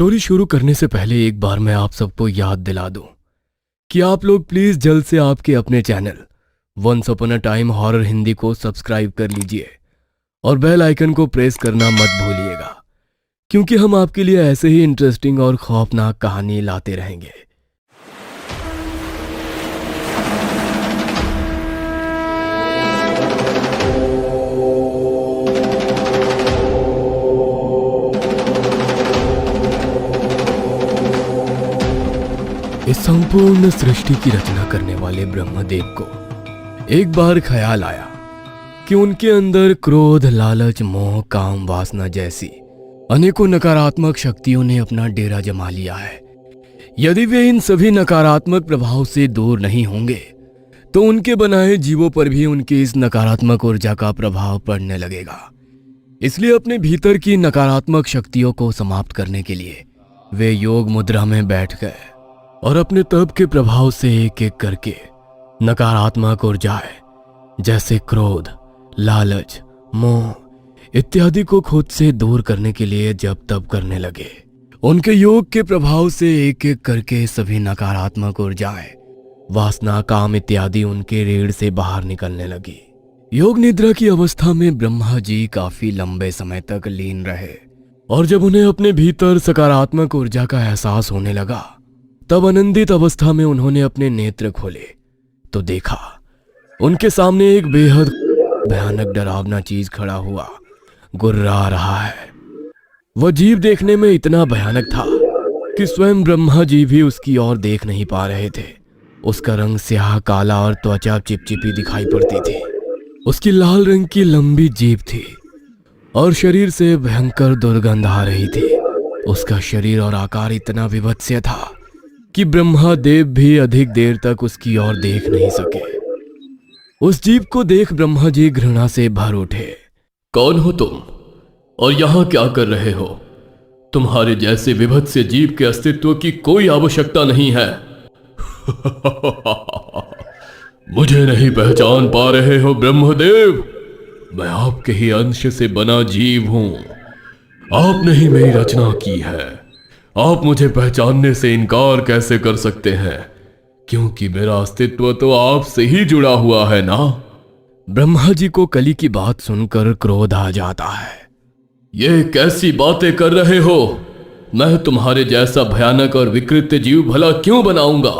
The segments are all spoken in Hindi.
स्टोरी शुरू करने से पहले एक बार मैं आप सबको याद दिला दूं कि आप लोग प्लीज जल्द से आपके अपने channel once upon a time horror Hindi को सब्सक्राइब कर लीजिए और बेल आइकन को प्रेस करना मत भूलिएगा, क्योंकि हम आपके लिए ऐसे ही इंटरेस्टिंग और खौफनाक कहानी लाते रहेंगे। इस संपूर्ण सृष्टि की रचना करने वाले ब्रह्मदेव को एक बार ख्याल आया कि उनके अंदर क्रोध, लालच, मोह, काम, वासना जैसी अनेकों नकारात्मक शक्तियों ने अपना डेरा जमा लिया है। यदि वे इन सभी नकारात्मक प्रभाव से दूर नहीं होंगे तो उनके बनाए जीवों पर भी उनकी इस नकारात्मक ऊर्जा का प्रभाव पड़ने लगेगा। इसलिए अपने भीतर की नकारात्मक शक्तियों को समाप्त करने के लिए वे योग मुद्रा में बैठ गए और अपने तप के प्रभाव से एक एक करके नकारात्मक ऊर्जाएं जैसे क्रोध, लालच, मोह इत्यादि को खुद से दूर करने के लिए जप तप करने लगे। उनके योग के प्रभाव से एक एक करके सभी नकारात्मक ऊर्जाएं, वासना, काम इत्यादि उनके रीढ़ से बाहर निकलने लगी। योग निद्रा की अवस्था में ब्रह्मा जी काफी लंबे समय तक लीन रहे और जब उन्हें अपने भीतर सकारात्मक ऊर्जा का एहसास होने लगा तब आनंदित अवस्था में उन्होंने अपने नेत्र खोले तो देखा उनके सामने एक बेहद भयानक डरावना चीज खड़ा हुआ गुर्रा रहा है। वह जीव देखने में इतना भयानक था कि स्वयं ब्रह्मा जी भी उसकी ओर देख नहीं पा रहे थे। उसका रंग स्याह, काला और त्वचा चिपचिपी दिखाई पड़ती थी। उसकी लाल रंग की लंबी जीभ थी और शरीर से भयंकर दुर्गंध आ रही थी। उसका शरीर और आकार इतना विभत्स्य था कि ब्रह्मादेव भी अधिक देर तक उसकी ओर देख नहीं सके। उस जीव को देख ब्रह्मा जी घृणा से भर उठे। कौन हो तुम और यहां क्या कर रहे हो? तुम्हारे जैसे विभत्स्य जीव के अस्तित्व की कोई आवश्यकता नहीं है। मुझे नहीं पहचान पा रहे हो ब्रह्मदेव? मैं आपके ही अंश से बना जीव हूं। आपने ही मेरी रचना की है। आप मुझे पहचानने से इनकार कैसे कर सकते हैं? क्योंकि मेरा अस्तित्व तो आपसे ही जुड़ा हुआ है ना। ब्रह्मा जी को कली की बात सुनकर क्रोध आ जाता है। ये कैसी बातें कर रहे हो? मैं तुम्हारे जैसा भयानक और विकृत जीव भला क्यों बनाऊंगा?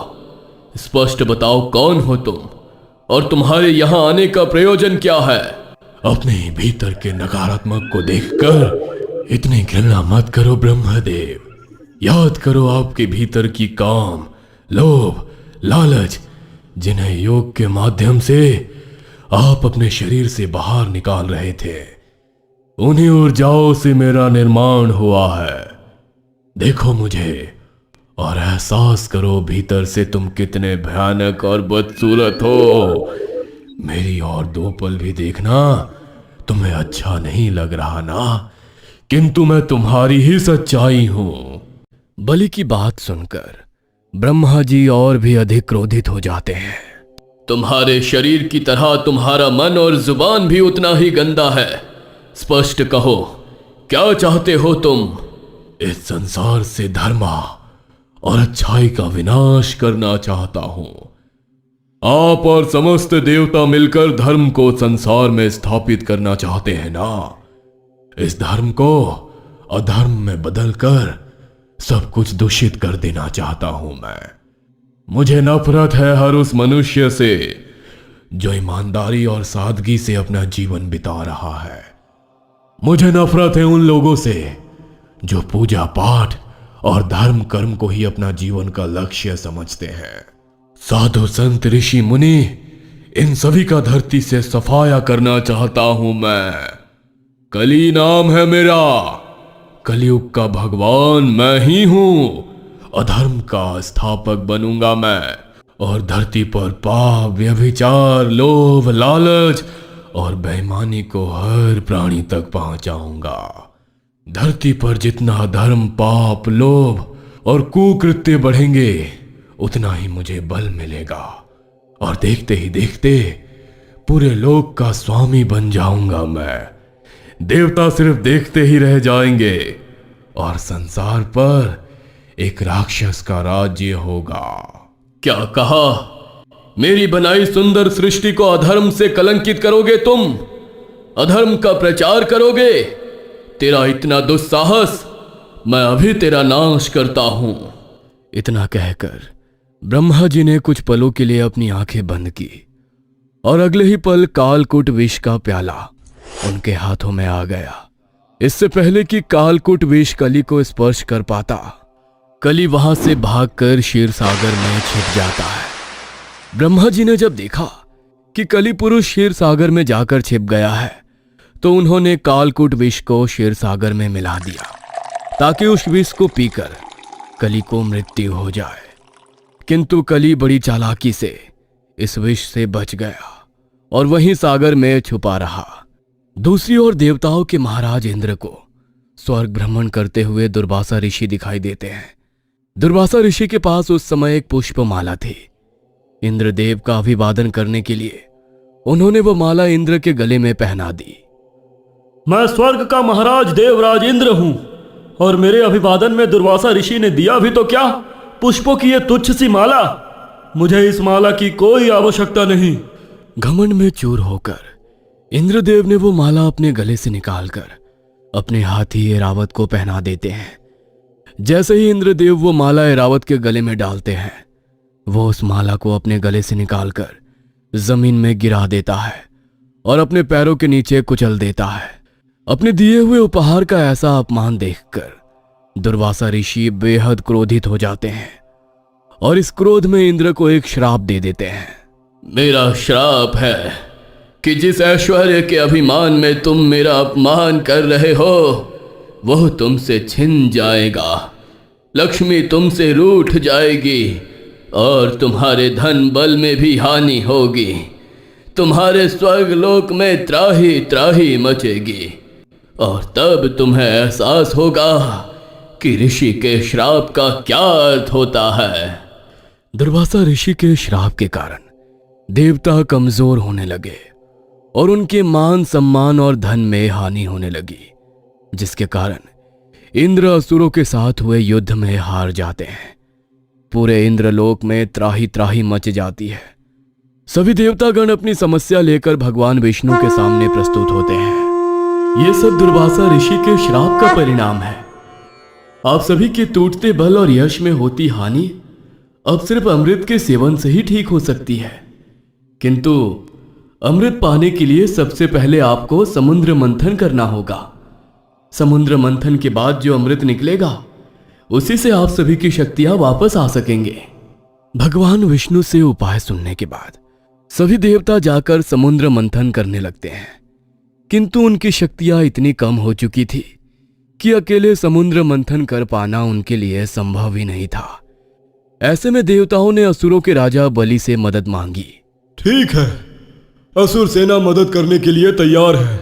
स्पष्ट बताओ, कौन हो तुम और तुम्हारे यहां आने का प्रयोजन क्या है? अपने भीतर के नकारात्मक को देखकर इतनी घृणा मत करो ब्रह्मदेव। याद करो आपके भीतर की काम, लोभ, लालच, जिन्हें योग के माध्यम से आप अपने शरीर से बाहर निकाल रहे थे। उन्हीं ऊर्जाओं से मेरा निर्माण हुआ है। देखो मुझे और एहसास करो भीतर से तुम कितने भयानक और बदसूरत हो। मेरी और 2 पल भी देखना। तुम्हें अच्छा नहीं लग रहा ना, किंतु मैं तुम्हारी ही सच्चाई हूं। बलि की बात सुनकर ब्रह्मा जी और भी अधिक क्रोधित हो जाते हैं। तुम्हारे शरीर की तरह तुम्हारा मन और जुबान भी उतना ही गंदा है। स्पष्ट कहो, क्या चाहते हो तुम? इस संसार से धर्मा और अच्छाई का विनाश करना चाहता हूं। आप और समस्त देवता मिलकर धर्म को संसार में स्थापित करना चाहते हैं ना। इस धर्म को अधर्म में बदलकर सब कुछ दूषित कर देना चाहता हूं मैं। मुझे नफरत है हर उस मनुष्य से जो ईमानदारी और सादगी से अपना जीवन बिता रहा है। मुझे नफरत है उन लोगों से जो पूजा पाठ और धर्म कर्म को ही अपना जीवन का लक्ष्य समझते हैं। साधु, संत, ऋषि, मुनि, इन सभी का धरती से सफाया करना चाहता हूं मैं। कली नाम है मेरा। कलयुग का भगवान मैं ही हूं। अधर्म का स्थापक बनूंगा मैं और धरती पर पाप, व्यभिचार, लोभ, लालच और बेईमानी को हर प्राणी तक पहुंचाऊंगा। धरती पर जितना धर्म, पाप, लोभ और कुकृत्य बढ़ेंगे उतना ही मुझे बल मिलेगा और देखते ही देखते पूरे लोक का स्वामी बन जाऊंगा मैं। देवता सिर्फ देखते ही रह जाएंगे और संसार पर एक राक्षस का राज्य होगा। क्या कहा? मेरी बनाई सुंदर सृष्टि को अधर्म से कलंकित करोगे तुम? अधर्म का प्रचार करोगे? तेरा इतना दुस्साहस, मैं अभी तेरा नाश करता हूं। इतना कहकर ब्रह्मा जी ने कुछ पलों के लिए अपनी आंखें बंद की और अगले ही पल कालकूट विष का प्याला उनके हाथों में आ गया। इससे पहले कि कालकूट विष कली को स्पर्श कर पाता, कली वहां से भागकर क्षीर सागर में छिप जाता है। ब्रह्मा जी ने जब देखा कि कली पुरुष क्षीर सागर में जाकर छिप गया है, तो उन्होंने कालकूट विष को क्षीर सागर में मिला दिया ताकि उस विष को पीकर कली को मृत्यु हो जाए। किंतु कली बड़ी चालाकी से इस विष से बच गया और वहीं सागर में छुपा रहा। दूसरी ओर देवताओं के महाराज इंद्र को स्वर्ग भ्रमण करते हुए दुर्वासा ऋषि दिखाई देते हैं। दुर्वासा ऋषि के पास उस समय एक पुष्पमाला थी। इंद्रदेव का अभिवादन करने के लिए उन्होंने वो माला इंद्र के गले में पहना दी। मैं स्वर्ग का महाराज देवराज इंद्र हूं और मेरे अभिवादन में दुर्वासा ऋषि ने दिया भी तो क्या, पुष्पों की ये तुच्छ सी माला। मुझे इस माला की कोई आवश्यकता नहीं। घमंड में चूर होकर इंद्रदेव ने वो माला अपने गले से निकालकर अपने हाथी ऐरावत को पहना देते हैं। जैसे ही इंद्रदेव वो माला ऐरावत के गले में डालते हैं, वो उस माला को अपने गले से निकालकर जमीन में गिरा देता है और अपने पैरों के नीचे कुचल देता है। अपने दिए हुए उपहार का ऐसा अपमान देखकर दुर्वासा ऋषि बेहद क्रोधित हो जाते हैं और इस क्रोध में इंद्र को एक श्राप दे देते हैं। मेरा श्राप है कि जिस ऐश्वर्य के अभिमान में तुम मेरा अपमान कर रहे हो, वह तुमसे छिन जाएगा। लक्ष्मी तुमसे रूठ जाएगी और तुम्हारे धन बल में भी हानि होगी। तुम्हारे स्वर्ग लोक में त्राही त्राही मचेगी और तब तुम्हें एहसास होगा कि ऋषि के श्राप का क्या अर्थ होता है। दुर्वासा ऋषि के श्राप के कारण देवता कमजोर होने लगे और उनके मान सम्मान और धन में हानि होने लगी, जिसके कारण इंद्र असुरों के साथ हुए युद्ध में हार जाते हैं। पूरे इंद्रलोक में त्राही त्राही मच जाती है। सभी देवतागण अपनी समस्या लेकर भगवान विष्णु के सामने प्रस्तुत होते हैं। ये सब दुर्वासा ऋषि के श्राप का परिणाम है। आप सभी के टूटते बल और यश में होती हानि अब सिर्फ अमृत के सेवन से ही ठीक हो सकती है। किंतु अमृत पाने के लिए सबसे पहले आपको समुद्र मंथन करना होगा। समुद्र मंथन के बाद जो अमृत निकलेगा, उसी से आप सभी की शक्तियां वापस आ सकेंगे। भगवान विष्णु से उपाय सुनने के बाद सभी देवता जाकर समुद्र मंथन करने लगते हैं, किंतु उनकी शक्तियां इतनी कम हो चुकी थी कि अकेले समुद्र मंथन कर पाना उनके लिए संभव ही नहीं था। ऐसे में देवताओं ने असुरों के राजा बलि से मदद मांगी। ठीक है, असुर सेना मदद करने के लिए तैयार है,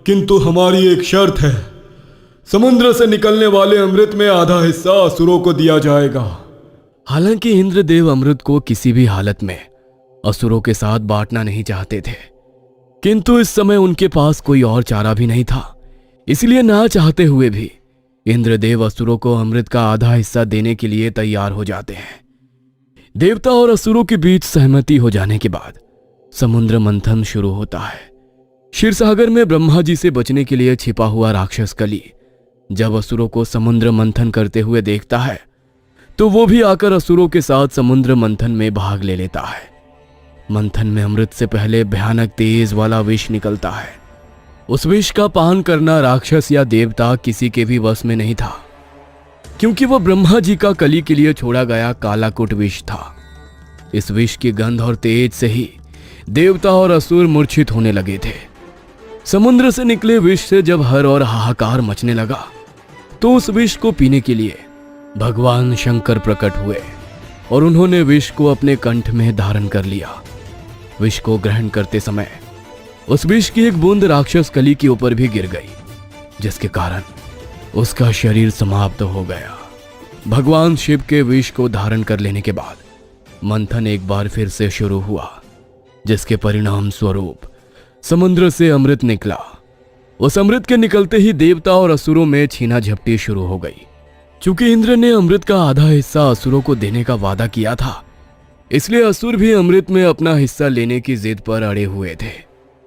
किंतु हमारी एक शर्त है। समुद्र से निकलने वाले अमृत में आधा हिस्सा असुरों को दिया जाएगा। हालांकि इंद्रदेव अमृत को किसी भी हालत में असुरों के साथ बांटना नहीं चाहते थे, किंतु इस समय उनके पास कोई और चारा भी नहीं था। इसलिए ना चाहते हुए भी इंद्रदेव असुरों को अमृत का आधा हिस्सा देने के लिए तैयार हो जाते हैं। देवता और असुरों के बीच सहमति हो जाने के बाद समुद्र मंथन शुरू होता है। क्षीरसागर में ब्रह्मा जी से बचने के लिए छिपा हुआ राक्षस कली जब असुरों को समुद्र मंथन करते हुए देखता है, तो वो भी आकर असुरों के साथ समुद्र मंथन में भाग ले लेता है। मंथन में अमृत से पहले भयानक तेज वाला विष निकलता है। उस विष का पान करना राक्षस या देवता किसी के भी वश में नहीं था, क्योंकि वह ब्रह्मा जी का कली के लिए छोड़ा गया कालाकुट विष था। इस विष की गंध और तेज से ही देवता और असुर मूर्छित होने लगे थे। समुद्र से निकले विष से जब हर और हाहाकार मचने लगा, तो उस विष को पीने के लिए भगवान शंकर प्रकट हुए और उन्होंने विष को अपने कंठ में धारण कर लिया। विष को ग्रहण करते समय उस विष की एक बूंद राक्षस कली के ऊपर भी गिर गई, जिसके कारण उसका शरीर समाप्त हो गया। भगवान शिव के विष को धारण कर लेने के बाद मंथन एक बार फिर से शुरू हुआ, जिसके परिणाम स्वरूप समुद्र से अमृत निकला उस अमृत के निकलते ही देवता और असुरों में छीना झपटी शुरू हो गई। चूंकि इंद्र ने अमृत का आधा हिस्सा असुरों को देने का वादा किया था, इसलिए असुर भी अमृत में अपना हिस्सा लेने की जिद पर अड़े हुए थे।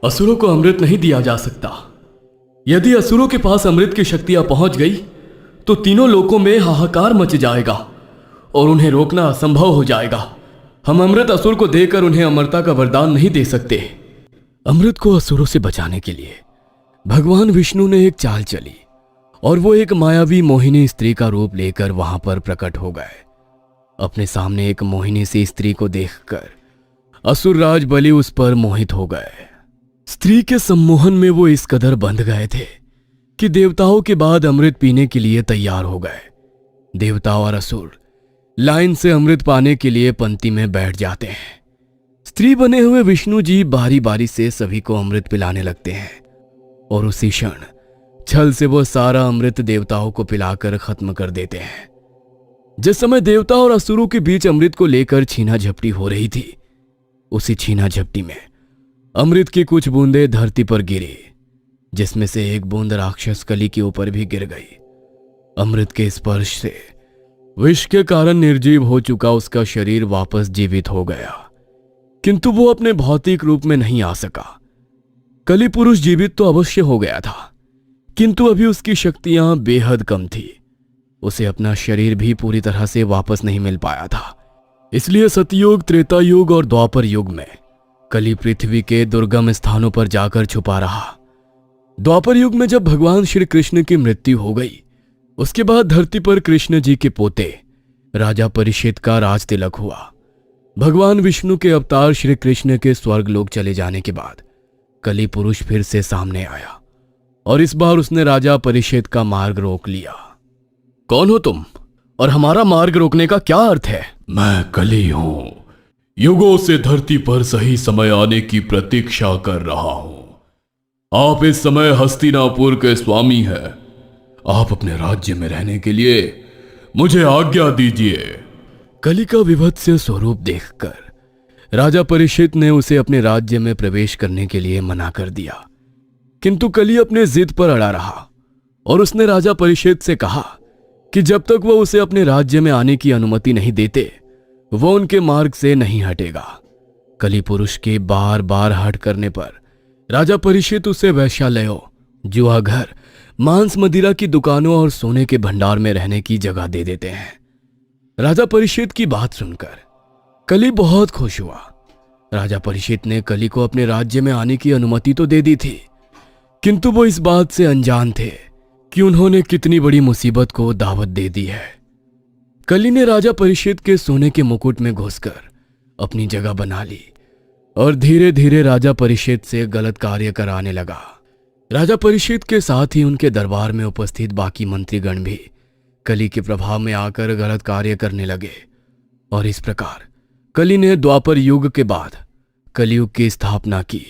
असुरों को अमृत नहीं दिया जा सकता। यदि असुरों के पास अमृत की शक्तियां पहुंच गई तो तीनों लोकों में हाहाकार मच जाएगा और उन्हें रोकना असंभव हो जाएगा। हम अमृत असुर को देकर उन्हें अमरता का वरदान नहीं दे सकते। अमृत को असुरों से बचाने के लिए भगवान विष्णु ने एक चाल चली और वो एक मायावी मोहिनी स्त्री का रूप लेकर वहां पर प्रकट हो गए। अपने सामने एक मोहिनी सी स्त्री को देखकर असुरराज बलि उस पर मोहित हो गए। स्त्री के सम्मोहन में वो इस कदर बंध गए थे कि देवताओं के बाद अमृत पीने के लिए तैयार हो गए। देवता और असुर लाइन से अमृत पाने के लिए पंक्ति में बैठ जाते हैं। स्त्री बने हुए विष्णु जी बारी बारी से सभी को अमृत पिलाने लगते हैं और उसी क्षण छल से वो सारा अमृत देवताओं को पिलाकर खत्म कर देते हैं। जिस समय देवता और असुरों के बीच अमृत को लेकर छीना झपटी हो रही थी, उसी छीना झपटी में अमृत की कुछ बूंदें धरती पर गिरी, जिसमें से एक बूंद राक्षस कली के ऊपर भी गिर गई। अमृत के स्पर्श से विष के कारण निर्जीव हो चुका उसका शरीर वापस जीवित हो गया, किंतु वो अपने भौतिक रूप में नहीं आ सका। कली पुरुष जीवित तो अवश्य हो गया था, किंतु अभी उसकी शक्तियां बेहद कम थी। उसे अपना शरीर भी पूरी तरह से वापस नहीं मिल पाया था। इसलिए सतयुग, त्रेता युग और द्वापर युग में कली पृथ्वी के दुर्गम स्थानों पर जाकर छुपा रहा। द्वापर युग में जब भगवान श्री कृष्ण की मृत्यु हो गई, उसके बाद धरती पर कृष्ण जी के पोते राजा परीक्षित का राज तिलक हुआ। भगवान विष्णु के अवतार श्री कृष्ण के स्वर्ग लोक चले जाने के बाद कली पुरुष फिर से सामने आया और इस बार उसने राजा परीक्षित का मार्ग रोक लिया। कौन हो तुम और हमारा मार्ग रोकने का क्या अर्थ है? मैं कली हूं। युगों से धरती पर सही समय आने की प्रतीक्षा कर रहा हूं। आप इस समय हस्तिनापुर के स्वामी हैं। आप अपने राज्य में रहने के लिए मुझे आज्ञा दीजिए। कली का विभत्स स्वरूप देखकर राजा परीक्षित ने उसे अपने राज्य में प्रवेश करने के लिए मना कर दिया, किंतु कली अपने जिद पर अड़ा रहा और उसने राजा परीक्षित से कहा कि जब तक वह उसे अपने राज्य में आने की अनुमति नहीं देते, वह उनके मार्ग से नहीं हटेगा। कली पुरुष के बार बार हट करने पर राजा परीक्षित उसे वैश्यालयों, जुआ घर, मांस मदिरा की दुकानों और सोने के भंडार में रहने की जगह दे देते हैं। राजा परीक्षित की बात सुनकर कली बहुत खुश हुआ। राजा परीक्षित ने कली को अपने राज्य में आने की अनुमति तो दे दी थी, किंतु वो इस बात से अनजान थे कि उन्होंने कितनी बड़ी मुसीबत को दावत दे दी है। कली ने राजा परीक्षित के सोने के मुकुट में घुसकर अपनी जगह बना ली और धीरे धीरे राजा परीक्षित से गलत कार्य कराने लगा। राजा परीक्षित के साथ ही उनके दरबार में उपस्थित बाकी मंत्रीगण भी कली के प्रभाव में आकर गलत कार्य करने लगे और इस प्रकार कली ने द्वापर युग के बाद कलियुग की स्थापना की।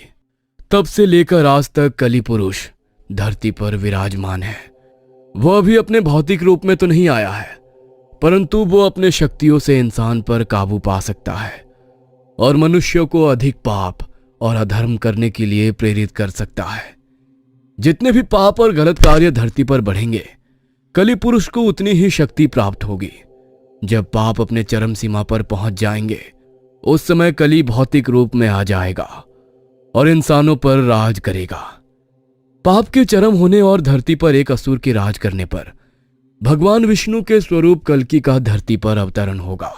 तब से लेकर आज तक कली पुरुष धरती पर विराजमान है। वह अभी अपने भौतिक रूप में तो नहीं आया है, परंतु वो अपने शक्तियों से इंसान पर काबू पा सकता है और मनुष्यों को अधिक पाप और अधर्म करने के लिए प्रेरित कर सकता है। जितने भी पाप और गलत कार्य धरती पर बढ़ेंगे, कली पुरुष को उतनी ही शक्ति प्राप्त होगी। जब पाप अपने चरम सीमा पर पहुंच जाएंगे, उस समय कली भौतिक रूप में आ जाएगा और इंसानों पर राज करेगा। पाप के चरम होने और धरती पर एक असुर के राज करने पर भगवान विष्णु के स्वरूप कल्कि का धरती पर अवतरण होगा।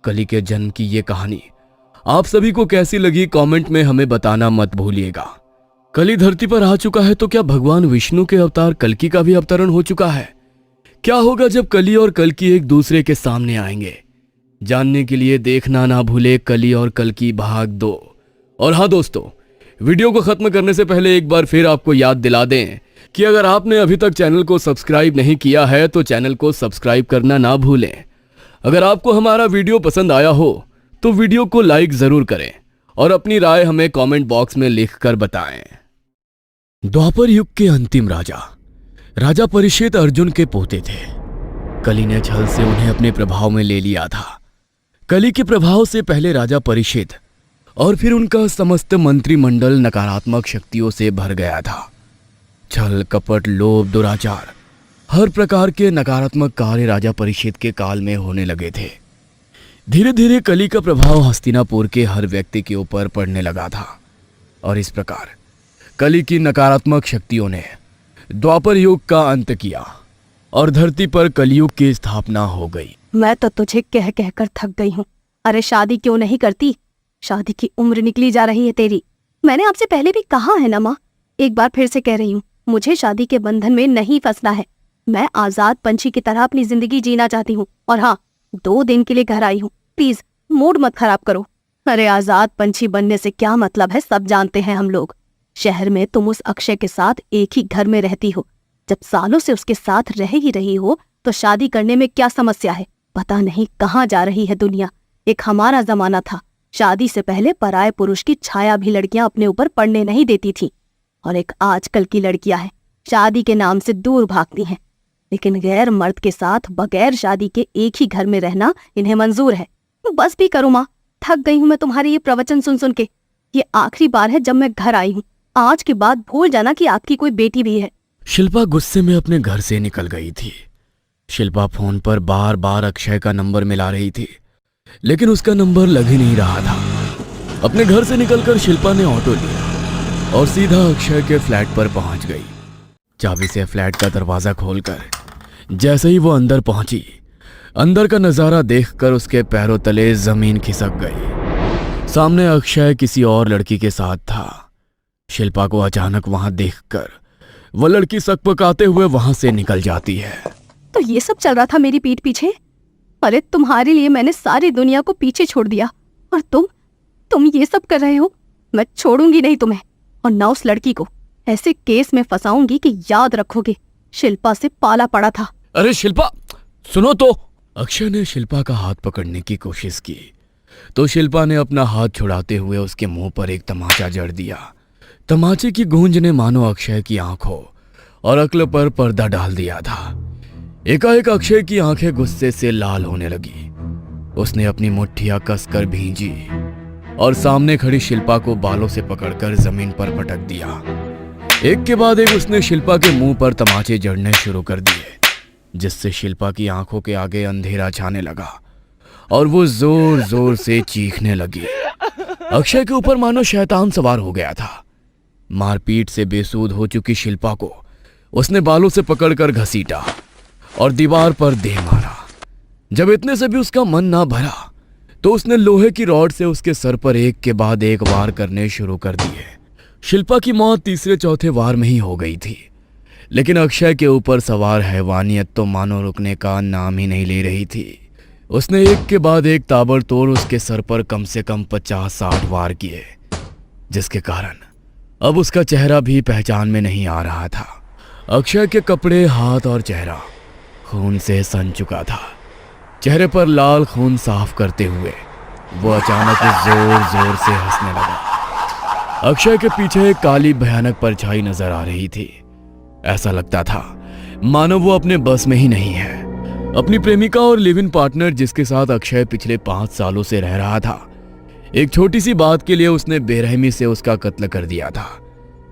कली के जन्म की ये कहानी आप सभी को कैसी लगी, कमेंट में हमें बताना मत भूलिएगा। कली धरती पर आ चुका है तो क्या भगवान विष्णु के अवतार कल्कि का भी अवतरण हो चुका है? क्या होगा जब कली और कल्कि एक दूसरे के सामने आएंगे? जानने के लिए देखना ना भूले कली और कल्कि भाग 2। और हाँ दोस्तों, वीडियो को खत्म करने से पहले एक बार फिर आपको याद दिला दें कि अगर आपने अभी तक चैनल को सब्सक्राइब नहीं किया है तो चैनल को सब्सक्राइब करना ना भूलें। अगर आपको हमारा वीडियो पसंद आया हो तो वीडियो को लाइक जरूर करें और अपनी राय हमें कमेंट बॉक्स में लिखकर बताएं। द्वापर युग के अंतिम राजा परीक्षित अर्जुन के पोते थे। कली ने छल से उन्हें अपने प्रभाव में ले लिया था। कली के प्रभाव से पहले राजा परीक्षित और फिर उनका समस्त मंत्रिमंडल नकारात्मक शक्तियों से भर गया था। छल कपट लोभ दुराचार हर प्रकार के नकारात्मक कार्य राजा परीक्षित के काल में होने लगे थे। धीरे धीरे कली का प्रभाव हस्तिनापुर के हर व्यक्ति के ऊपर पड़ने लगा था और इस प्रकार कली की नकारात्मक शक्तियों ने द्वापर युग का अंत किया और धरती पर कलयुग की स्थापना हो गई। मैं तो तुझे कह कहकर थक गई हूँ। अरे शादी क्यों नहीं करती? शादी की उम्र निकली जा रही है तेरी। मैंने आपसे पहले भी कहा है ना माँ, एक बार फिर से कह रही हूँ, मुझे शादी के बंधन में नहीं फंसना है। मैं आजाद पंछी की तरह अपनी जिंदगी जीना चाहती हूँ। और हाँ, 2 दिन के लिए घर आई हूँ, प्लीज मूड मत खराब करो। अरे आजाद पंछी बनने से क्या मतलब है, सब जानते हैं हम लोग। शहर में तुम उस अक्षय के साथ एक ही घर में रहती हो। जब सालों से उसके साथ रह ही रही हो तो शादी करने में क्या समस्या है? पता नहीं कहाँ जा रही है दुनिया। एक हमारा जमाना था, शादी से पहले पराये पुरुष की छाया भी लड़कियां अपने ऊपर पड़ने नहीं देती थी। और एक आजकल की लड़कियां हैं, शादी के नाम से दूर भागती हैं, लेकिन गैर मर्द के साथ बगैर शादी के एक ही घर में रहना इन्हें मंजूर है। बस भी करो माँ, थक गई हूँ मैं तुम्हारे ये प्रवचन सुन सुन के। ये आखिरी बार है जब मैं घर आई हूँ। आज के बाद भूल जाना कि आपकी कोई बेटी भी है। शिल्पा गुस्से में अपने घर से निकल गई थी। शिल्पा फोन पर बार बार अक्षय का नंबर मिला रही थी, लेकिन उसका नंबर लग ही नहीं रहा था। अपने घर से निकलकर शिल्पा ने ऑटो लिया और सीधा अक्षय के फ्लैट पर पहुंच गई। चाबी से फ्लैट का दरवाजा खोलकर जैसे ही वो अंदर पहुंची, अंदर का नजारा देखकर उसके पैरों तले जमीन खिसक गई। सामने अक्षय किसी और लड़की के साथ था। शिल्पा को अचानक वहां देखकर वो लड़की सकपकाते हुए वहां से निकल जाती है। तो ये सब चल रहा था मेरी पीठ पीछे? अरे तुम्हारे लिए मैंने सारी दुनिया को पीछे छोड़ दिया और तुम ये सब कर रहे हो। मैं छोड़ूंगी नहीं तुम्हें, और ना उस लड़की को। ऐसे केस में फंसाऊंगी कि याद रखोगे, शिल्पा से पाला पड़ा था। अरे शिल्पा सुनो तो। अक्षय ने शिल्पा का हाथ पकड़ने की कोशिश की तो शिल्पा ने अपना हाथ छुड़ाते हुए उसके मुंह पर एक तमाचा जड़ दिया। तमाचे की गूंज ने मानो अक्षय की आंखों और अक्ल पर पर्दा डाल दिया था। एकाएक अक्षय की आंखें गुस्से से लाल होने लगी। उसने अपनी मुट्ठियां कसकर भींजी और सामने खड़ी शिल्पा को बालों से पकड़कर जमीन पर पटक दिया। एक के बाद एक उसने शिल्पा के मुंह पर तमाचे जड़ने शुरू कर दिए, जिससे शिल्पा की आंखों के आगे अंधेरा छाने लगा और वो जोर जोर से चीखने लगी। अक्षय के ऊपर मानो शैतान सवार हो गया था। मारपीट से बेसूध हो चुकी शिल्पा को उसने बालों से पकड़कर घसीटा और दीवार पर दे मारा। जब इतने से भी उसका मन ना भरा तो उसने लोहे की रॉड से उसके सर पर एक के बाद एक वार करने शुरू कर दिए। शिल्पा की मौत तीसरे चौथे वार में ही हो गई थी, लेकिन अक्षय के ऊपर सवार हैवानियत तो मानो रुकने का नाम ही नहीं ले रही थी। उसने एक के बाद एक ताबड़तोड़ उसके सर पर कम से कम 50-60 वार किए, जिसके कारण अब उसका चेहरा भी पहचान में नहीं आ रहा था। अक्षय के कपड़े, हाथ और चेहरा खून से सन चुका था। चेहरे पर लाल खून साफ करते हुए वो अचानक जोर जोर से हंसने लगा। अक्षय के पीछे एक काली भयानक परछाई नजर आ रही थी। ऐसा लगता था मानो वो अपने बस में ही नहीं है। अपनी प्रेमिका और लिव इन पार्टनर जिसके साथ अक्षय पिछले 5 सालों से रह रहा था, एक छोटी सी बात के लिए उसने बेरहमी से उसका कत्ल कर दिया था।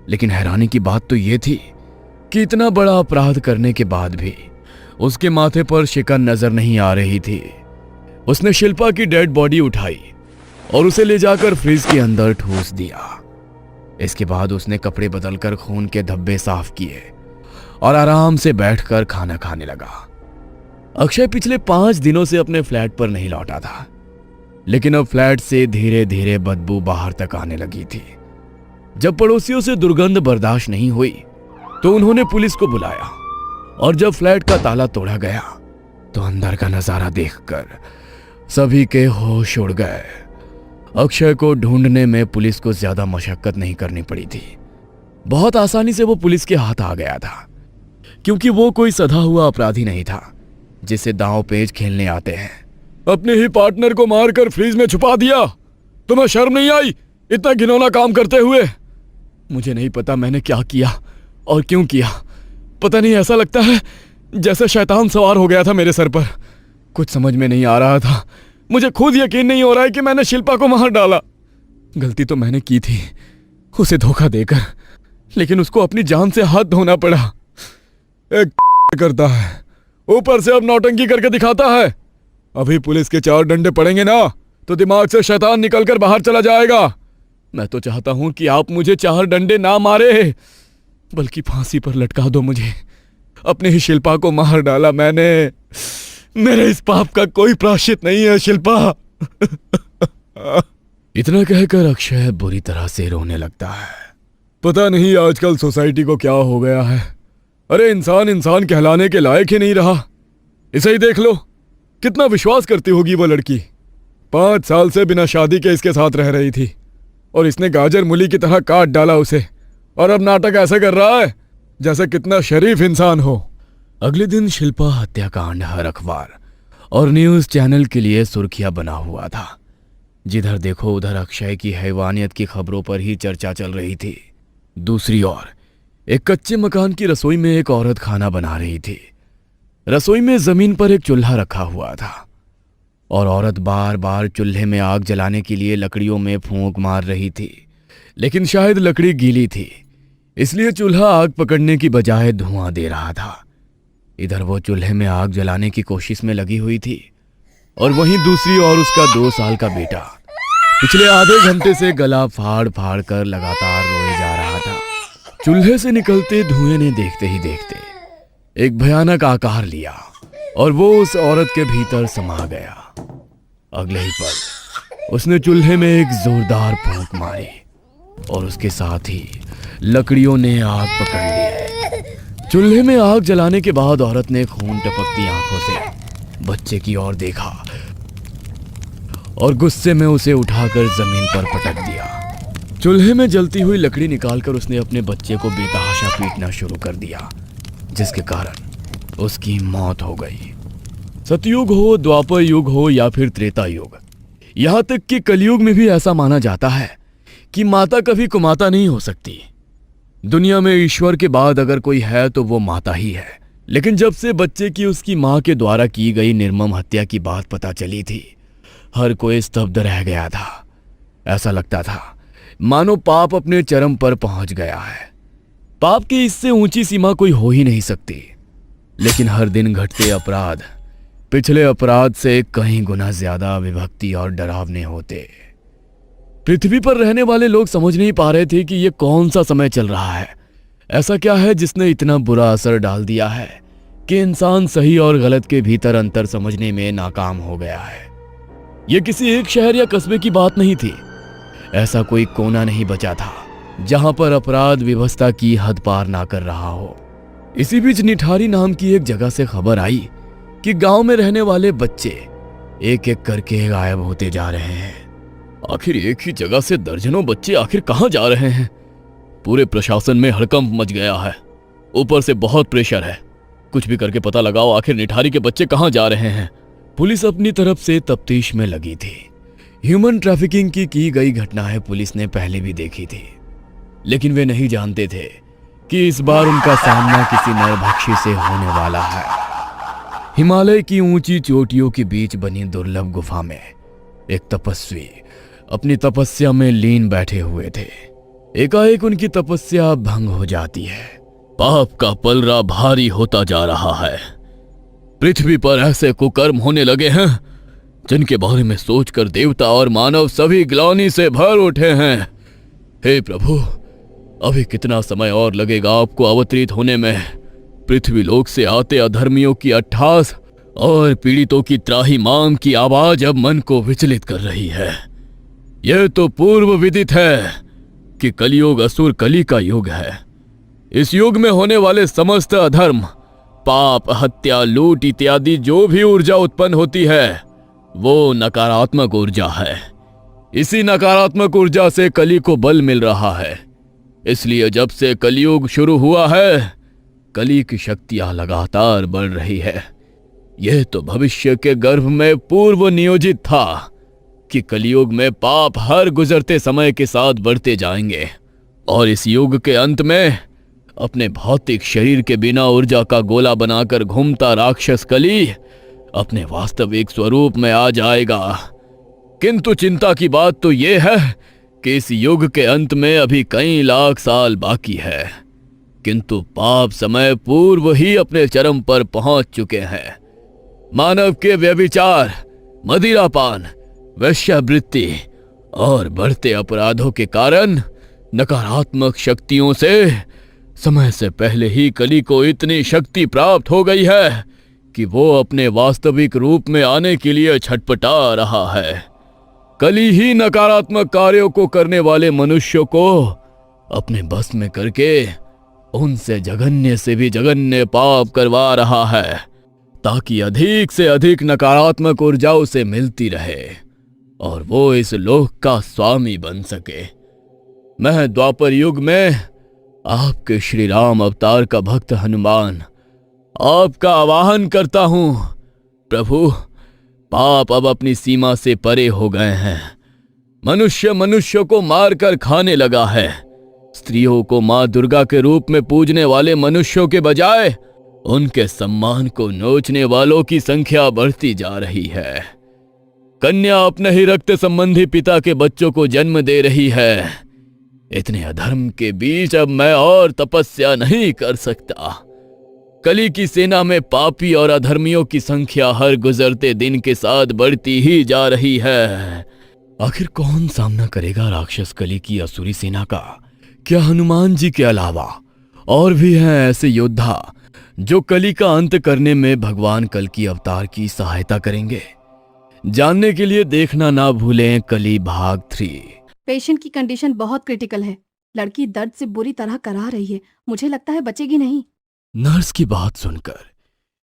लेकिन हैरानी की बात तो ये थी कि इतना बड़ा अपराध करने के बाद भी उसके माथे पर शिकन नजर नहीं आ रही थी। उसने शिल्पा की डेड बॉडी उठाई और उसे ले जाकर फ्रिज के अंदर ठूस दिया। इसके बाद उसने कपड़े बदलकर खून के धब्बे साफ किए और आराम से बैठकर खाना खाने लगा। अक्षय पिछले 5 दिनों से अपने फ्लैट पर नहीं लौटा था, लेकिन अब फ्लैट से धीरे धीरे बदबू बाहर तक आने लगी थी। जब पड़ोसियों से दुर्गंध बर्दाश्त नहीं हुई तो उन्होंने पुलिस को बुलाया और जब फ्लैट का ताला तोड़ा गया तो अंदर का नजारा देखकर सभी के होश उड़ गए। अक्षय को ढूंढने में पुलिस को ज्यादा मशक्कत नहीं करनी पड़ी थी। बहुत आसानी से वो पुलिस के हाथ आ गया था, क्योंकि वो कोई सधा हुआ अपराधी नहीं था जिसे दांव पेच खेलने आते हैं। अपने ही पार्टनर को मारकर फ्रीज में छुपा दिया, तुम्हें शर्म नहीं आई इतना घिनौना काम करते हुए? मुझे नहीं पता मैंने क्या किया और क्यों किया। पता नहीं, ऐसा लगता है जैसे शैतान सवार हो गया था मेरे सर पर। कुछ समझ में नहीं आ रहा था। मुझे खुद यकीन नहीं हो रहा है कि मैंने शिल्पा को मार डाला। गलती तो मैंने की थी, उसे धोखा देकर, लेकिन उसको अपनी जान से हाथ धोना पड़ा। एक करता है, ऊपर से अब नौटंकी करके दिखाता है। अभी पुलिस के 4 डंडे पड़ेंगे ना तो दिमाग से शैतान निकलकर बाहर चला जाएगा। मैं तो चाहता हूं कि आप मुझे 4 डंडे ना मारे, बल्कि फांसी पर लटका दो मुझे। अपने ही शिल्पा को मार डाला मैंने। मेरे इस पाप का कोई प्रायश्चित नहीं है शिल्पा। इतना कहकर अक्षय बुरी तरह से रोने लगता है। पता नहीं आजकल सोसाइटी को क्या हो गया है। अरे इंसान इंसान कहलाने के लायक ही नहीं रहा। इसे ही देख लो, कितना विश्वास करती होगी वो लड़की। 5 साल से बिना शादी के इसके साथ रह रही थी और इसने गाजर मूली की तरह काट डाला उसे, और अब नाटक ऐसे कर रहा है जैसे कितना शरीफ इंसान हो। अगले दिन शिल्पा हत्याकांड हर अखबार और न्यूज चैनल के लिए सुर्खियां बना हुआ था। जिधर देखो उधर अक्षय की हैवानियत की खबरों पर ही चर्चा चल रही थी। दूसरी ओर एक कच्चे मकान की रसोई में एक औरत खाना बना रही थी। रसोई में जमीन पर एक चूल्हा रखा हुआ था और औरत बार बार चूल्हे में आग जलाने के लिए लकड़ियों में फूंक मार रही थी, लेकिन शायद लकड़ी गीली थी इसलिए चूल्हा आग पकड़ने की बजाय धुआं दे रहा था। इधर वो चूल्हे में आग जलाने की कोशिश में लगी हुई थी और वहीं दूसरी ओर उसका 2 साल का बेटा पिछले आधे घंटे से गला फाड़ फाड़ कर लगातार रोए जा रहा था। चूल्हे से निकलते धुएं ने देखते ही देखते एक भयानक आकार लिया और वो उस औरत के भीतर समा गया। अगले ही पल उसने चूल्हे में एक जोरदार फूंक मारी और उसके साथ ही लकड़ियों ने आग पकड़ ली। चूल्हे में आग जलाने के बाद औरत ने खून टपकती आंखों से बच्चे की ओर देखा और गुस्से में उसे उठाकर जमीन पर पटक दिया। चूल्हे में जलती हुई लकड़ी निकालकर उसने अपने बच्चे को बेतहाशा पीटना शुरू कर दिया, जिसके कारण उसकी मौत हो गई। सतयुग हो, द्वापर युग हो या फिर त्रेता युग, यहां तक कि कलयुग में भी ऐसा माना जाता है कि माता कभी कुमाता नहीं हो सकती। दुनिया में ईश्वर के बाद अगर कोई है तो वो माता ही है। लेकिन जब से बच्चे की उसकी मां के द्वारा की गई निर्मम हत्या की बात पता चली थी, हर कोई स्तब्ध रह गया था। ऐसा लगता था मानो पाप अपने चरम पर पहुंच गया है। पाप की इससे ऊंची सीमा कोई हो ही नहीं सकती। लेकिन हर दिन घटते अपराध पिछले अपराध से कहीं गुना ज्यादा विभक्ति और डरावने होते। पृथ्वी पर रहने वाले लोग समझ नहीं पा रहे थे कि ये कौन सा समय चल रहा है। ऐसा क्या है जिसने इतना बुरा असर डाल दिया है कि इंसान सही और गलत के भीतर अंतर समझने में नाकाम हो गया है। यह किसी एक शहर या कस्बे की बात नहीं थी। ऐसा कोई कोना नहीं बचा था जहां पर अपराध विवस्था की हद पार ना कर रहा हो। इसी बीच निठारी नाम की एक जगह से खबर आई कि गांव में रहने वाले बच्चे एक एक करके गायब होते जा रहे हैं। आखिर एक ही जगह से दर्जनों बच्चे आखिर कहां जा रहे हैं? पूरे प्रशासन में हड़कंप मच गया है। ऊपर से बहुत प्रेशर है। कुछ भी करके पता लगाओ आखिर निठारी के बच्चे कहां जा रहे हैं। पुलिस अपनी तरफ से तफ्तीश में लगी थी। ह्यूमन ट्रैफिकिंग की गई घटनाएं पुलिस ने पहले भी देखी थी, लेकिन वे नहीं जानते थे कि इस बार उनका सामना किसी नरभक्षी से होने वाला है। हिमालय की ऊंची चोटियों के बीच बनी दुर्लभ गुफा में एक तपस्वी अपनी तपस्या में लीन बैठे हुए थे। एकाएक उनकी तपस्या भंग हो जाती है। पाप का पलरा भारी होता जा रहा है। पृथ्वी पर ऐसे कुकर्म होने लगे हैं जिनके बारे में सोचकर देवता और मानव सभी ग्लानि से भर उठे हैं। हे प्रभु, अभी कितना समय और लगेगा आपको अवतरित होने में? पृथ्वी लोक से आते अधर्मियों की अट्ठास और पीड़ितों की त्राही मांग की आवाज अब मन को विचलित कर रही है। यह तो पूर्व विदित है कि कलियुग असुर कली का युग है। इस युग में होने वाले समस्त अधर्म, पाप, हत्या, लूट इत्यादि जो भी ऊर्जा उत्पन्न होती है वो नकारात्मक ऊर्जा है। इसी नकारात्मक ऊर्जा से कली को बल मिल रहा है। इसलिए जब से कलियुग शुरू हुआ है, कली की शक्तियां लगातार बढ़ रही है। यह तो भविष्य के गर्भ में पूर्व नियोजित था कि कलियुग में पाप हर गुजरते समय के साथ बढ़ते जाएंगे और इस युग के अंत में अपने भौतिक शरीर के बिना ऊर्जा का गोला बनाकर घूमता राक्षस कली अपने वास्तविक स्वरूप में आ जाएगा। किंतु चिंता की बात तो यह है कि इस युग के अंत में अभी कई लाख साल बाकी है, किंतु पाप समय पूर्व ही अपने चरम पर पहुंच चुके हैं। मानव के व्यभिचार, मदिरापान, वेश्यावृत्ति और बढ़ते अपराधों के कारण नकारात्मक शक्तियों से समय से पहले ही कली को इतनी शक्ति प्राप्त हो गई है कि वो अपने वास्तविक रूप में आने के लिए छटपटा रहा है। कली ही नकारात्मक कार्यों को करने वाले मनुष्यों को अपने बस में करके उनसे जघन्य से भी जघन्य पाप करवा रहा है, ताकि अधिक से अधिक नकारात्मक ऊर्जा उसे मिलती रहे और वो इस लोक का स्वामी बन सके। मैं द्वापर युग में आपके श्री राम अवतार का भक्त हनुमान आपका आवाहन करता हूं। प्रभु, पाप अब अपनी सीमा से परे हो गए हैं। मनुष्य को मारकर खाने लगा है। स्त्रियों को मां दुर्गा के रूप में पूजने वाले मनुष्यों के बजाय उनके सम्मान को नोचने वालों की संख्या बढ़ती जा रही है। कन्या अपने ही रक्त संबंधी पिता के बच्चों को जन्म दे रही है। इतने अधर्म के बीच अब मैं और तपस्या नहीं कर सकता। कली की सेना में पापी और अधर्मियों की संख्या हर गुजरते दिन के साथ बढ़ती ही जा रही है। आखिर कौन सामना करेगा राक्षस कली की असुरी सेना का? क्या हनुमान जी के अलावा और भी हैं ऐसे योद्धा जो कली का अंत करने में भगवान कल की अवतार की सहायता करेंगे? जानने के लिए देखना ना भूलें कली भाग 3। पेशेंट की कंडीशन बहुत क्रिटिकल है। लड़की दर्द से बुरी तरह करा रही है। मुझे लगता है बचेगी नहीं। नर्स की बात सुनकर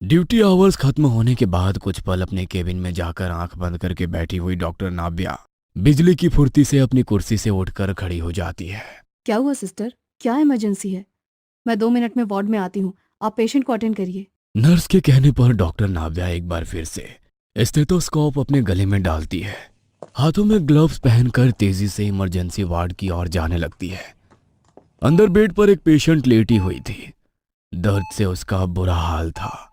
ड्यूटी आवर्स खत्म होने के बाद कुछ पल अपने केबिन में जाकर आंख बंद करके बैठी हुई डॉक्टर नाव्या बिजली की फुर्ती से अपनी कुर्सी से उठकर खड़ी हो जाती है। क्या हुआ सिस्टर? क्या इमरजेंसी है? मैं 2 मिनट में वार्ड में आती हूँ। आप पेशेंट को अटेंड करिए। नर्स के कहने पर डॉक्टर नाव्या एक बार फिर से स्टेथोस्कोप अपने गले में डालती है। हाथों में ग्लव्स पहनकर तेजी से इमरजेंसी वार्ड की ओर जाने लगती है। अंदर बेड पर एक पेशेंट लेटी हुई थी। दर्द से उसका बुरा हाल था।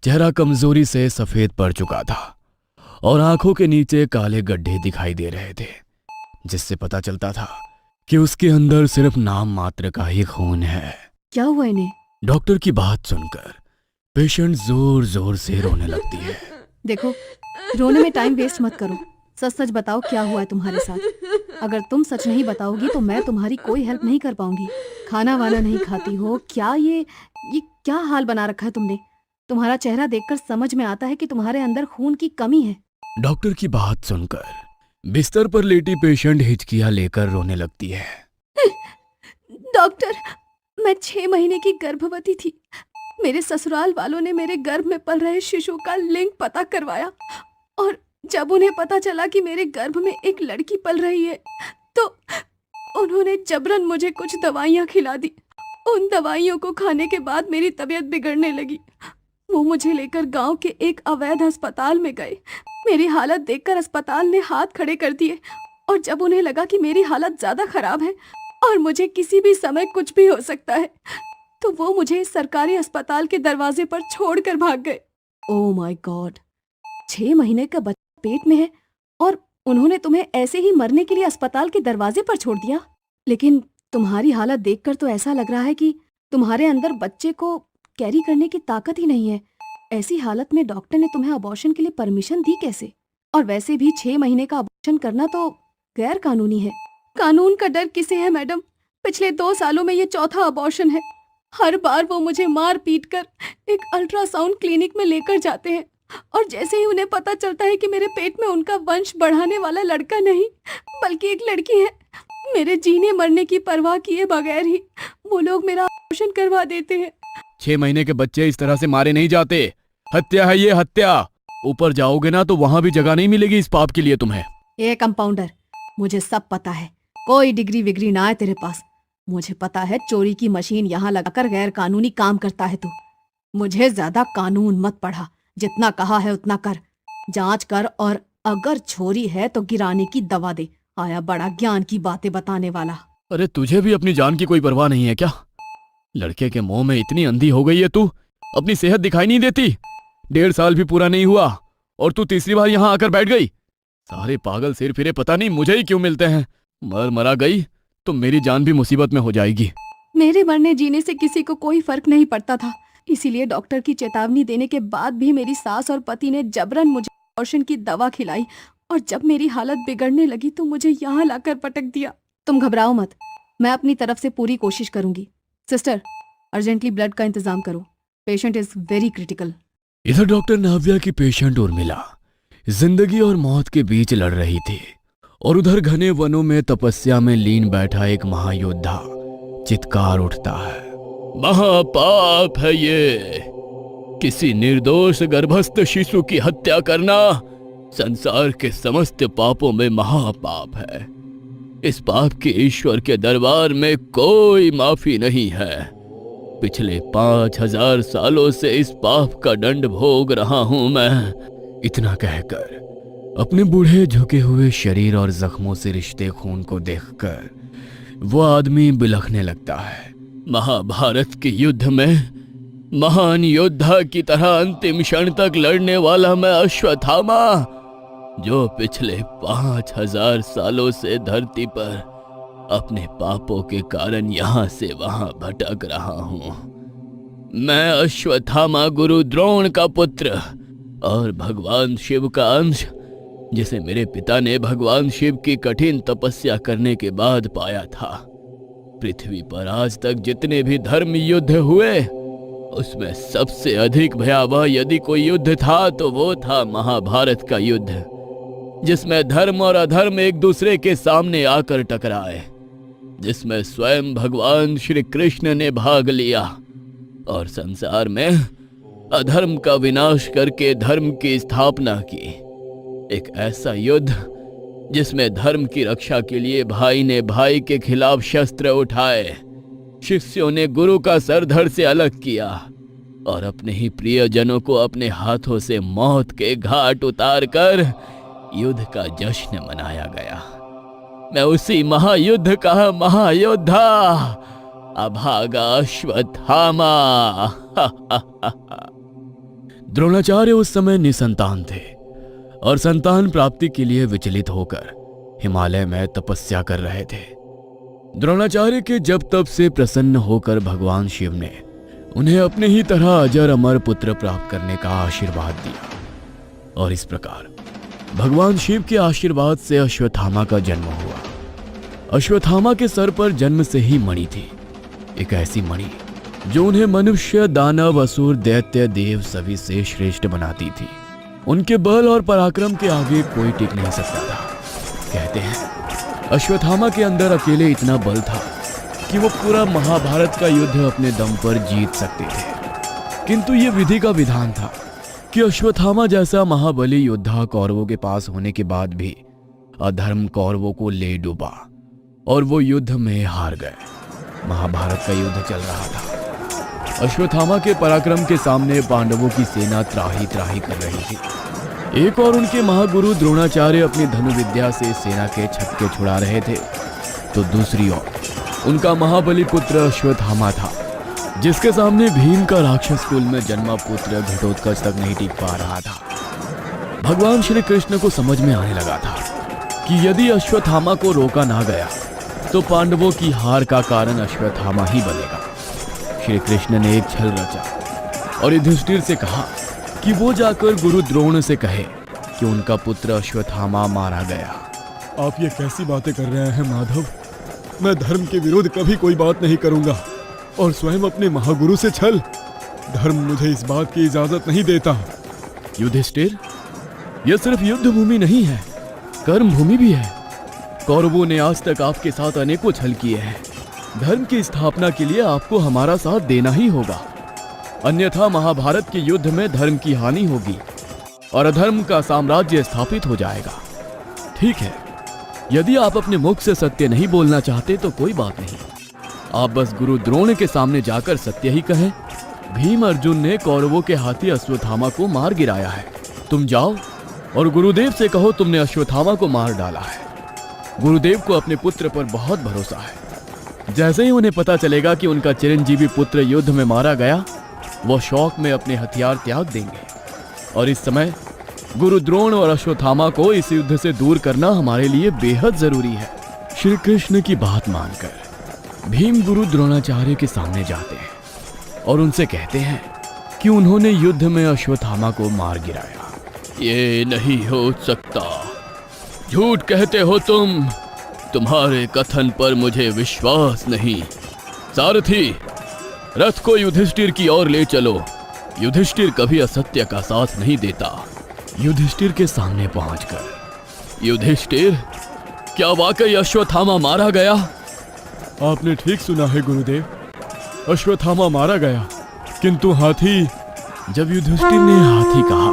चेहरा कमजोरी से सफेद पड़ चुका था और आंखों के नीचे काले गड्ढे दिखाई दे रहे थे, जिससे पता चलता था कि उसके अंदर सिर्फ नाम मात्र का ही खून है। क्या हुआ इन्हें? डॉक्टर की बात सुनकर पेशेंट जोर जोर से रोने लगती है। देखो, रोने में टाइम वेस्ट मत करो। सच सच बताओ क्या हुआ है तुम्हारे साथ। अगर तुम सच नहीं बताओगी तो मैं तुम्हारी कोई हेल्प नहीं कर पाऊंगी। खाना वाना नहीं खाती हो क्या? ये क्या हाल बना रखा है तुमने? तुम्हारा चेहरा देखकर समझ में आता है कि तुम्हारे अंदर खून की कमी है। डॉक्टर की बात सुनकर बिस्तर पर लेटी पेशेंट हिचकियां लेकर रोने लगती है। डॉक्टर, मैं 6 महीने की गर्भवती थी। मेरे ससुराल वालों ने मेरे गर्भ में पल रहे शिशु का लिंग पता करवाया और जब उन्हें पता चला कि मेरे गर्भ में एक लड़की पल रही है तो उन्होंने जबरन मुझे कुछ दवाइयाँ खिला दी। उन दवाइयों को खाने के बाद मेरी तबीयत बिगड़ने लगी। वो मुझे लेकर गांव के एक अवैध अस्पताल में गए। मेरी हालत देखकर अस्पताल ने हाथ खड़े कर दिए और जब उन्हें लगा कि मेरी हालत ज्यादा खराब है और मुझे किसी भी समय कुछ भी हो सकता है तो वो मुझे सरकारी अस्पताल के दरवाजे पर छोड़कर भाग गए। ओह माय गॉड, 6 महीने का बच्चा पेट में है और उन्होंने तुम्हें ऐसे ही मरने के लिए अस्पताल के दरवाजे पर छोड़ दिया। लेकिन तुम्हारी हालत देखकर तो ऐसा लग रहा है कि तुम्हारे अंदर बच्चे को कैरी करने की ताकत ही नहीं है। ऐसी हालत में डॉक्टर ने तुम्हें अबॉर्शन के लिए परमिशन दी कैसे? और वैसे भी 6 महीने का अबॉर्शन करना तो गैर कानूनी है। कानून का डर किसे है मैडम? पिछले 2 सालों में ये चौथा अबॉर्शन है। हर बार वो मुझे मार पीट कर एक अल्ट्रासाउंड क्लिनिक में लेकर जाते हैं और जैसे ही उन्हें पता चलता है कि मेरे पेट में उनका वंश बढ़ाने वाला लड़का नहीं बल्कि एक लड़की है, मेरे जीने मरने की परवाह किए बगैर ही वो लोग मेरा अबॉर्शन करवा देते हैं। 6 महीने के बच्चे इस तरह से मारे नहीं जाते। हत्या है ये, हत्या। ऊपर जाओगे ना तो वहां भी जगह नहीं मिलेगी इस पाप के लिए तुम्हें। ये कंपाउंडर, मुझे सब पता है। कोई डिग्री विग्री ना है तेरे पास। मुझे पता है चोरी की मशीन यहाँ लगाकर गैर कानूनी काम करता है तू। मुझे ज्यादा कानून मत पढ़ा। जितना कहा है उतना कर। जांच कर और अगर छोरी है तो गिराने की दवा दे। आया बड़ा ज्ञान की बातें बताने वाला। अरे तुझे भी अपनी जान की कोई परवाह नहीं है क्या? लड़के के मुंह में इतनी अंधी हो गई है तू, अपनी सेहत दिखाई नहीं देती। 1.5 साल भी पूरा नहीं हुआ और तू तीसरी बार यहाँ आकर बैठ गई। सारे पागल सिर फिरे पता नहीं मुझे ही क्यों मिलते हैं। मरा गई तो मेरी जान भी मुसीबत में हो जाएगी। मेरे मरने जीने से किसी को कोई फर्क नहीं पड़ता था, इसीलिए डॉक्टर की चेतावनी देने के बाद भी मेरी सास और पति ने जबरन मुझे अबॉर्शन की दवा खिलाई, और जब मेरी हालत बिगड़ने लगी तो मुझे यहाँ लाकर पटक दिया। तुम घबराओ मत, मैं अपनी तरफ से पूरी कोशिश करूंगी। सिस्टर, अर्जेंटली ब्लड का इंतजाम करो, पेशेंट इज वेरी क्रिटिकल। इधर डॉक्टर नाव्या की पेशेंट उर्मिला जिंदगी और मौत के बीच लड़ रही थी, और उधर घने वनों में तपस्या में लीन बैठा एक महायोद्धा चित्कार उठता है, महापाप है ये, किसी निर्दोष गर्भस्थ शिशु की हत्या करना संसार के समस्त पापों में महापाप है। इस पाप के ईश्वर के दरबार में कोई माफी नहीं है। पिछले 5000 सालों से इस पाप का दंड भोग रहा हूं मैं। इतना कहकर अपने बूढ़े झुके हुए शरीर और जख्मों से रिश्ते खून को देखकर वो आदमी बिलखने लगता है। महाभारत के युद्ध में महान योद्धा की तरह अंतिम क्षण तक लड़ने वाला मैं अश्वत्थामा, जो पिछले 5000 सालों से धरती पर अपने पापों के कारण यहाँ से वहां भटक रहा हूँ। मैं अश्वत्थामा गुरु द्रोण का पुत्र और भगवान शिव का अंश, जिसे मेरे पिता ने भगवान शिव की कठिन तपस्या करने के बाद पाया था। पृथ्वी पर आज तक जितने भी धर्म युद्ध हुए उसमें सबसे अधिक भयावह यदि कोई युद्ध था तो वो था महाभारत का युद्ध, जिसमें धर्म और अधर्म एक दूसरे के सामने आकर टकराए, जिसमें स्वयं भगवान श्री कृष्ण ने भाग लिया और संसार में अधर्म का विनाश करके धर्म की स्थापना की। एक ऐसा युद्ध जिसमें धर्म की रक्षा के लिए भाई ने भाई के खिलाफ शस्त्र उठाए, शिष्यों ने गुरु का सर धड़ से अलग किया और अपने ही प्रियजनों को अपने हाथों से मौत के घाट उतारकर युद्ध का जश्न मनाया गया। मैं उसी महायुद्ध का महायोद्धा अभागा अश्वत्थामा। द्रोणाचार्य उस समय निसंतान थे और संतान प्राप्ति के लिए विचलित होकर हिमालय में तपस्या कर रहे थे। द्रोणाचार्य के जब तब से प्रसन्न होकर भगवान शिव ने उन्हें अपने ही तरह अजर अमर पुत्र प्राप्त करने का आशीर्वाद दिया, और इस प्रकार भगवान शिव के आशीर्वाद से अश्वत्थामा का जन्म हुआ। अश्वत्थामा के सर पर जन्म से ही मणि थी, एक ऐसी मणि जो उन्हें मनुष्य, दानव, असुर, दैत्य, देव सभी से श्रेष्ठ बनाती थी। उनके बल और पराक्रम के आगे कोई टिक नहीं सकता था। कहते हैं अश्वत्थामा के अंदर अकेले इतना बल था कि वो पूरा महाभारत का युद्ध अपने दम पर जीत सकते थे, किंतु ये विधि का विधान था कि अश्वत्थामा जैसा महाबली योद्धा कौरवों के पास होने के बाद भी अधर्म कौरवों को ले डूबा और वो युद्ध में हार गए। महाभारत का युद्ध चल रहा था। अश्वत्थामा के पराक्रम के सामने पांडवों की सेना त्राही त्राही कर रही थी। एक और उनके महागुरु द्रोणाचार्य अपनी धनुर्विद्या से सेना के छक्के छुड़ा रहे थे, तो दूसरी ओर उनका महाबली पुत्र अश्वत्थामा था, जिसके सामने भीम का राक्षस कुल में जन्मा पुत्र घटोत्कच तक नहीं टिक पा रहा था। भगवान श्री कृष्ण को समझ में आने लगा था कि यदि अश्वत्थामा को रोका ना गया तो पांडवों की हार का कारण अश्वत्थामा ही बनेगा। श्री कृष्ण ने एक छल रचा और युधिष्ठिर से कहा कि वो जाकर गुरु द्रोण से कहे कि उनका पुत्र अश्वत्थामा मारा गया। आप ये कैसी बातें कर रहे हैं माधव? मैं धर्म के विरुद्ध कभी कोई बात नहीं करूंगा, और स्वयं अपने महागुरु से छल। धर्म मुझे इस बात की इजाजत नहीं देता। युधिष्ठिर, यह सिर्फ युद्ध भूमि नहीं है, कर्म भूमि भी है। कौरवों ने आज तक आपके साथ अनेकों छल किए हैं। धर्म की स्थापना के लिए आपको हमारा साथ देना ही होगा, अन्यथा महाभारत के युद्ध में धर्म की हानि होगी और अधर्म का साम्राज्य स्थापित हो जाएगा। ठीक है, यदि आप अपने मुख से सत्य नहीं बोलना चाहते तो कोई बात नहीं, आप बस गुरु द्रोण के सामने जाकर सत्य ही कहें। भीम अर्जुन ने कौरवों के हाथी अश्वत्थामा को मार गिराया है। तुम जाओ और गुरुदेव से कहो तुमने अश्वत्थामा को मार डाला है। गुरुदेव को अपने पुत्र पर बहुत भरोसा है। जैसे ही उन्हें पता चलेगा कि उनका चिरंजीवी पुत्र युद्ध में मारा गया, वो शौक में अपने हथियार त्याग देंगे, और इस समय गुरु द्रोण और अश्वत्थामा को इस युद्ध से दूर करना हमारे लिए बेहद जरूरी है। श्री कृष्ण की बात मानकर भीम गुरु द्रोणाचार्य के सामने जाते हैं और उनसे कहते हैं कि उन्होंने युद्ध में अश्वत्थामा को मार गिराया। ये नहीं हो सकता, झूठ कहते हो तुम। तुम्हारे कथन पर मुझे विश्वास नहीं। सारथी, रथ को युधिष्ठिर की ओर ले चलो। युधिष्ठिर कभी असत्य का साथ नहीं देता। युधिष्ठिर के सामने पहुंचकर, युधिष्ठिर, क्या वाकई अश्वत्थामा मारा गया? आपने ठीक सुना है गुरुदेव, अश्वत्थामा मारा गया, किंतु हाथी। जब युधिष्ठिर ने हाथी कहा,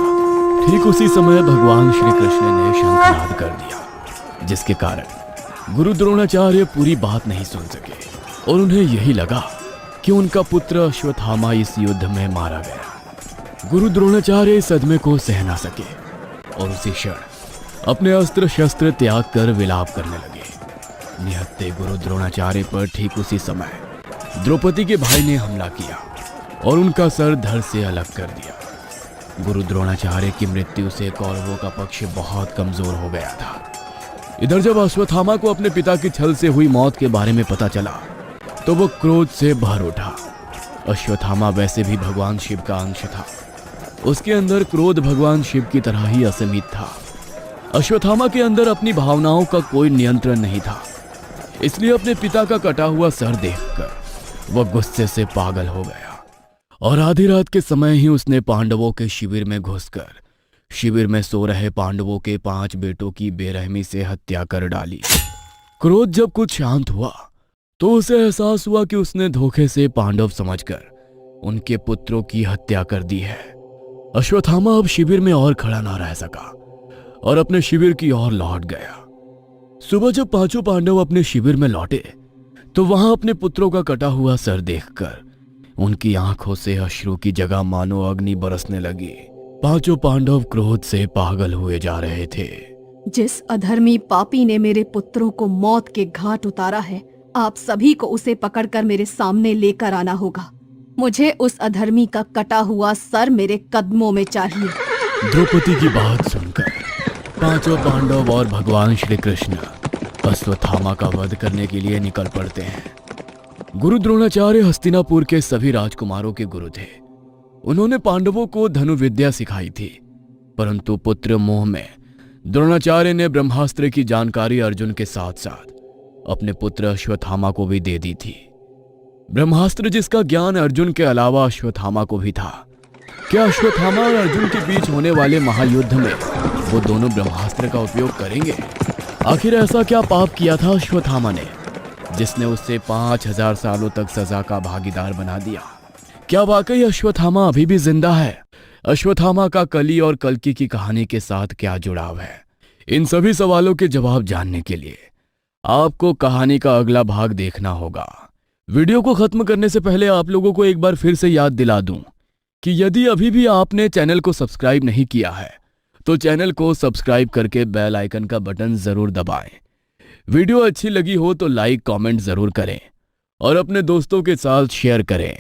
ठीक उसी समय भगवान श्री कृष्ण ने शंखनाद कर दिया, जिसके कारण गुरु द्रोणाचार्य पूरी बात नहीं सुन सके और उन्हें यही लगा कि उनका पुत्र अश्वत्थामा इस युद्ध में मारा गया। गुरु द्रोणाचार्य इस सदमे को सह ना सके और उसी क्षण अपने अस्त्र शस्त्र त्याग कर विलाप करने लगे। निहत्थे गुरु द्रोणाचार्य पर ठीक उसी समय द्रौपदी के भाई ने हमला किया और उनका सर धड़ से अलग कर दिया। गुरु द्रोणाचार्य की मृत्यु से कौरवों का पक्ष बहुत कमजोर हो गया था। इधर जब अश्वत्थामा को अपने पिता की छल से हुई मौत के बारे में पता चला तो वो क्रोध से भर उठा। अश्वत्थामा वैसे भी भगवान शिव का अंश था, उसके अंदर क्रोध भगवान शिव की तरह ही असीमित था। अश्वत्थामा के अंदर अपनी भावनाओं का कोई नियंत्रण नहीं था, इसलिए अपने पिता का कटा हुआ सर देखकर वह गुस्से से पागल हो गया और आधी रात के समय ही उसने पांडवों के शिविर में घुसकर शिविर में सो रहे पांडवों के 5 बेटों की बेरहमी से हत्या कर डाली। क्रोध जब कुछ शांत हुआ तो उसे एहसास हुआ कि उसने धोखे से पांडव समझकर उनके पुत्रों की हत्या कर दी है। अश्वत्थामा अब शिविर में और खड़ा ना रह सका और अपने शिविर की ओर लौट गया। सुबह जब 5 पांडव अपने शिविर में लौटे तो वहां अपने पुत्रों का कटा हुआ सर देखकर उनकी आंखों से अश्रु की जगह मानो अग्नि बरसने लगी। 5 पांडव क्रोध से पागल हुए जा रहे थे। जिस अधर्मी पापी ने मेरे पुत्रों को मौत के घाट उतारा है, आप सभी को उसे पकड़कर मेरे सामने लेकर आना होगा। मुझे उस अधर्मी का कटा हुआ सर मेरे कदमों में चाहिए। द्रौपदी की बात सुनकर 5 पांडव और भगवान श्री कृष्ण अश्वत्थामा का वध करने के लिए निकल पड़ते हैं। गुरु द्रोणाचार्य हस्तिनापुर के सभी राजकुमारों के गुरु थे। उन्होंने पांडवों को धनुर्विद्या सिखाई थी, परंतु पुत्र मोह में द्रोणाचार्य ने ब्रह्मास्त्र की जानकारी अर्जुन के साथ साथ अपने पुत्र अश्वत्थामा को भी दे दी थी। ब्रह्मास्त्र जिसका ज्ञान अर्जुन के अलावा अश्वत्थामा को भी था। क्या अश्वत्थामा और अर्जुन के बीच होने वाले महायुद्ध में वो दोनों ब्रह्मास्त्र का उपयोग करेंगे? आखिर ऐसा क्या पाप किया था अश्वत्थामा ने जिसने उससे 5000 सालों तक सजा का भागीदार बना दिया? क्या वाकई अश्वत्थामा अभी भी जिंदा है? अश्वत्थामा का कली और कल्कि की कहानी के साथ क्या जुड़ाव है? इन सभी सवालों के जवाब जानने के लिए आपको कहानी का अगला भाग देखना होगा। वीडियो को खत्म करने से पहले आप लोगों को एक बार फिर से याद दिला दूं कि यदि अभी भी आपने चैनल को सब्सक्राइब नहीं किया है तो चैनल को सब्सक्राइब करके बेल आइकन का बटन जरूर दबाएं। वीडियो अच्छी लगी हो तो लाइक कमेंट जरूर करें और अपने दोस्तों के साथ शेयर करें।